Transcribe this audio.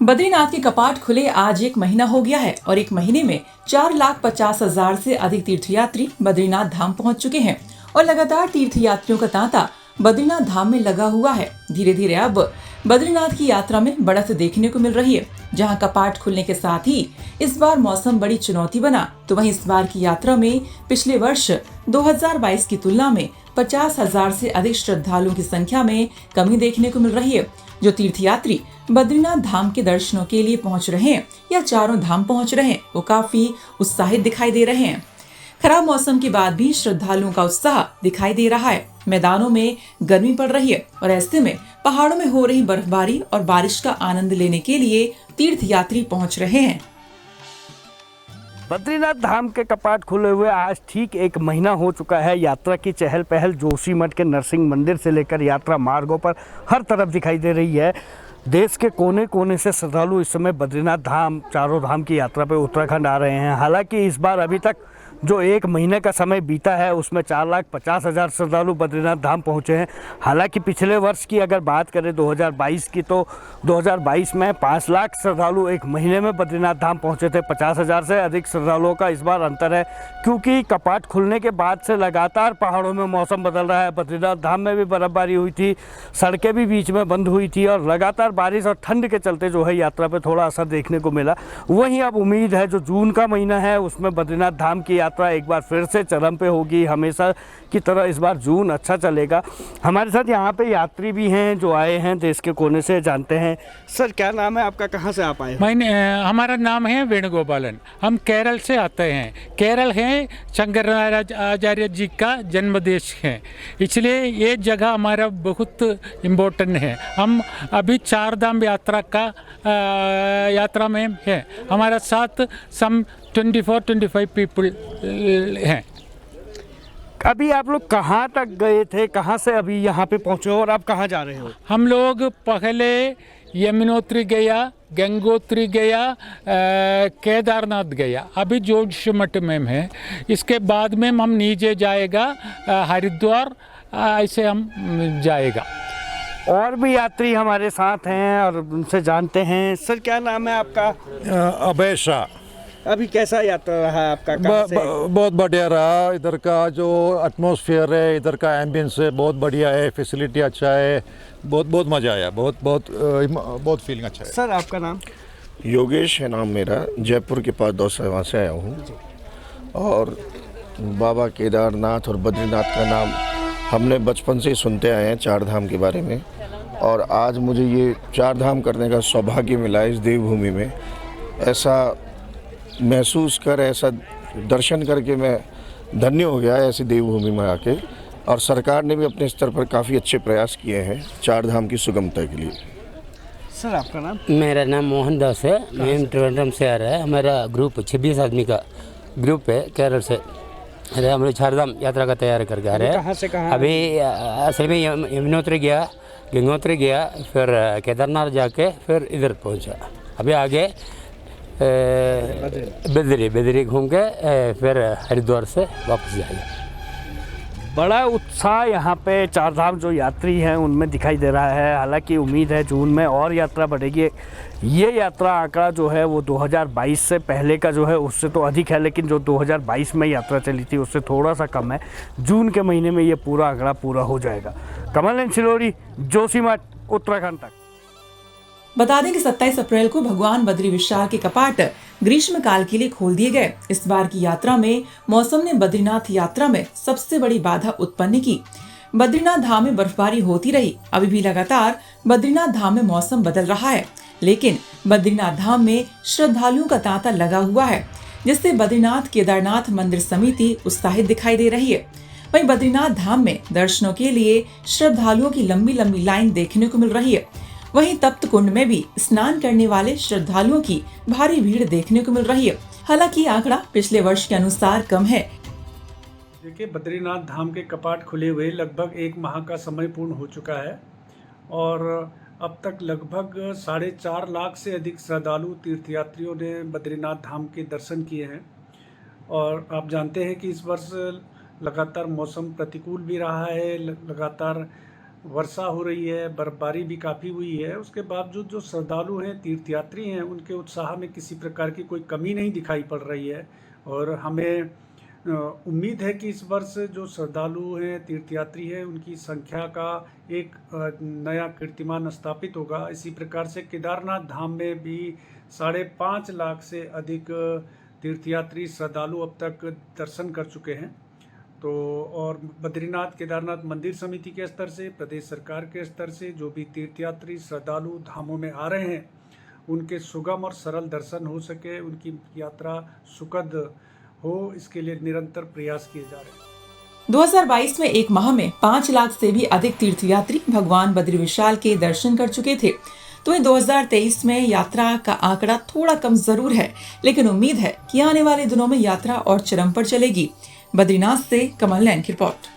बद्रीनाथ के कपाट खुले आज एक महीना हो गया है और एक महीने में 4,50,000 से अधिक तीर्थयात्री बद्रीनाथ धाम पहुंच चुके हैं और लगातार तीर्थयात्रियों का तांता बद्रीनाथ धाम में लगा हुआ है। धीरे धीरे अब बद्रीनाथ की यात्रा में बढ़त देखने को मिल रही है। जहां कपाट खुलने के साथ ही इस बार मौसम बड़ी चुनौती बना, तो वहीं इस बार की यात्रा में पिछले वर्ष 2022 की तुलना में 50,000 से अधिक श्रद्धालुओं की संख्या में कमी देखने को मिल रही है। जो तीर्थयात्री बद्रीनाथ धाम के दर्शनों के लिए पहुंच रहे हैं या चारों धाम पहुंच रहे हैं, वो काफी उत्साहित दिखाई दे रहे हैं। खराब मौसम के बाद भी श्रद्धालुओं का उत्साह दिखाई दे रहा है। मैदानों में गर्मी पड़ रही है और ऐसे में पहाड़ों में हो रही बर्फबारी और बारिश का आनंद लेने के लिए तीर्थयात्री पहुंच रहे हैं। बद्रीनाथ धाम के कपाट खुले हुए आज ठीक एक महीना हो चुका है। यात्रा की चहल पहल जोशीमठ के नरसिंह मंदिर से लेकर यात्रा मार्गों पर हर तरफ दिखाई दे रही है। देश के कोने कोने से श्रद्धालु इस समय बद्रीनाथ धाम चारों धाम की यात्रा पे उत्तराखंड आ रहे हैं। हालांकि इस बार अभी तक जो एक महीने का समय बीता है उसमें 4,50,000 श्रद्धालु बद्रीनाथ धाम पहुंचे हैं। हालांकि पिछले वर्ष की अगर बात करें 2022 की, तो 2022 में 5 लाख श्रद्धालु एक महीने में बद्रीनाथ धाम पहुंचे थे। 50,000 से अधिक श्रद्धालुओं का इस बार अंतर है, क्योंकि कपाट खुलने के बाद से लगातार पहाड़ों में मौसम बदल रहा है। बद्रीनाथ धाम में भी बर्फबारी हुई थी, सड़कें भी बीच में बंद हुई थी और लगातार बारिश और ठंड के चलते जो है यात्रा पर थोड़ा असर देखने को मिला। वहीं अब उम्मीद है जो जून का महीना है उसमें बद्रीनाथ धाम की यात्रा एक बार फिर से चरम पे होगी। हमेशा की तरह इस बार जून अच्छा चलेगा। हमारे साथ यहाँ पे यात्री भी हैं जो आए हैं देश के कोने से। जानते हैं सर, क्या नाम है आपका, कहाँ से आप आए हैं? हमारा नाम है वेणुगोपालन। हम केरल से आते हैं। केरल है शंकराचार्य जी का जन्म देश है, इसलिए ये जगह हमारा बहुत इम्पोर्टेंट है। हम अभी 4 धाम यात्रा में है। हमारा साथ सम 24-25 पीपल हैं। अभी आप लोग कहाँ तक गए थे, कहाँ से अभी यहाँ पे पहुँचे और आप कहाँ जा रहे हो? हम लोग पहले यमुनोत्री गया, गंगोत्री गया, केदारनाथ गया, अभी जोशीमठ में है। इसके बाद में हम नीचे जाएगा हरिद्वार, ऐसे हम जाएगा। और भी यात्री हमारे साथ हैं और उनसे जानते हैं। सर, क्या नाम है आपका? अभय शाह। अभी कैसा यात्रा रहा आपका? बहुत बढ़िया रहा। इधर का जो एटमॉस्फेयर है, इधर का एम्बियंस है, बहुत बढ़िया है। फैसिलिटी अच्छा है, बहुत मज़ा आया। बहुत फीलिंग अच्छा है। सर, आपका नाम? योगेश है नाम मेरा, जयपुर के पास दौसा वहाँ से आया हूँ। और बाबा केदारनाथ और बद्रीनाथ का नाम हमने बचपन से ही सुनते आए हैं, 4 धाम के बारे में। और आज मुझे ये 4 धाम करने का सौभाग्य मिला इस देवभूमि में। ऐसा महसूस कर, ऐसा दर्शन करके मैं धन्य हो गया ऐसी देवभूमि में आके। और सरकार ने भी अपने स्तर पर काफ़ी अच्छे प्रयास किए हैं 4 धाम की सुगमता के लिए। सर, आपका नाम? मेरा नाम मोहन दास है। मैं त्रिवेंद्रम से आ रहा है। हमारा ग्रुप 26 आदमी का ग्रुप है, केरल से। अरे हम लोग 4 धाम यात्रा का तैयारी करके आ रहे हैं। कहाँ से कहाँ? अभी असल में यमुनोत्री गया, गंगोत्री गया, फिर केदारनाथ जाके फिर इधर पहुंचा। अभी आगे बद्री घूम के फिर हरिद्वार से वापस जाएगा। बड़ा उत्साह यहाँ पे 4 धाम जो यात्री हैं उनमें दिखाई दे रहा है। हालांकि उम्मीद है जून में और यात्रा बढ़ेगी। ये यात्रा आंकड़ा जो है वो 2022 से पहले का जो है उससे तो अधिक है, लेकिन जो 2022 में यात्रा चली थी उससे थोड़ा सा कम है। जून के महीने में ये पूरा आंकड़ा पूरा हो जाएगा। कमल सिलोरी, जोशीमठ, उत्तराखंड तक। बता दें कि 27 अप्रैल को भगवान बद्री विशाल के कपाट ग्रीष्म काल के लिए खोल दिए गए। इस बार की यात्रा में मौसम ने बद्रीनाथ यात्रा में सबसे बड़ी बाधा उत्पन्न की। बद्रीनाथ धाम में बर्फबारी होती रही। अभी भी लगातार बद्रीनाथ धाम में मौसम बदल रहा है, लेकिन बद्रीनाथ धाम में श्रद्धालुओं का तांता लगा हुआ है, जिससे बद्रीनाथ केदारनाथ मंदिर समिति उत्साहित दिखाई दे रही है। वहीं बद्रीनाथ धाम में दर्शनों के लिए श्रद्धालुओं की लंबी लंबी लाइन देखने को मिल रही है। वहीं तप्त कुंड में भी स्नान करने वाले श्रद्धालुओं की भारी भीड़ देखने को मिल रही है। हालांकि आंकड़ा पिछले वर्ष के अनुसार कम है। देखिए, बद्रीनाथ धाम के कपाट खुले हुए लगभग 1 माह का समय पूर्ण हो चुका है और अब तक लगभग 4.5 लाख से अधिक श्रद्धालु तीर्थयात्रियों ने बद्रीनाथ धाम के दर्शन किए हैं। और आप जानते हैं कि इस वर्ष लगातार मौसम प्रतिकूल भी रहा है, लगातार वर्षा हो रही है, बर्फबारी भी काफ़ी हुई है, उसके बावजूद जो श्रद्धालु हैं, तीर्थयात्री हैं, उनके उत्साह में किसी प्रकार की कोई कमी नहीं दिखाई पड़ रही है। और हमें उम्मीद है कि इस वर्ष जो श्रद्धालु हैं, तीर्थयात्री हैं, उनकी संख्या का एक नया कीर्तिमान स्थापित होगा। इसी प्रकार से केदारनाथ धाम में भी 5.5 लाख से अधिक तीर्थयात्री श्रद्धालु अब तक दर्शन कर चुके हैं। तो और बद्रीनाथ केदारनाथ मंदिर समिति के स्तर से, प्रदेश सरकार के स्तर से जो भी तीर्थयात्री श्रद्धालु धामों में आ रहे हैं, उनके सुगम और सरल दर्शन हो सके, उनकी यात्रा सुखद हो, इसके लिए निरंतर प्रयास किए जा रहे हैं। 2022 में एक माह में 5 लाख से भी अधिक तीर्थयात्री भगवान बद्री विशाल के दर्शन कर चुके थे। तो इन 2023 में यात्रा का आंकड़ा थोड़ा कम जरूर है, लेकिन उम्मीद है कि आने वाले दिनों में यात्रा और चरम पर चलेगी। बद्रीनाथ से कमल नैन की रिपोर्ट।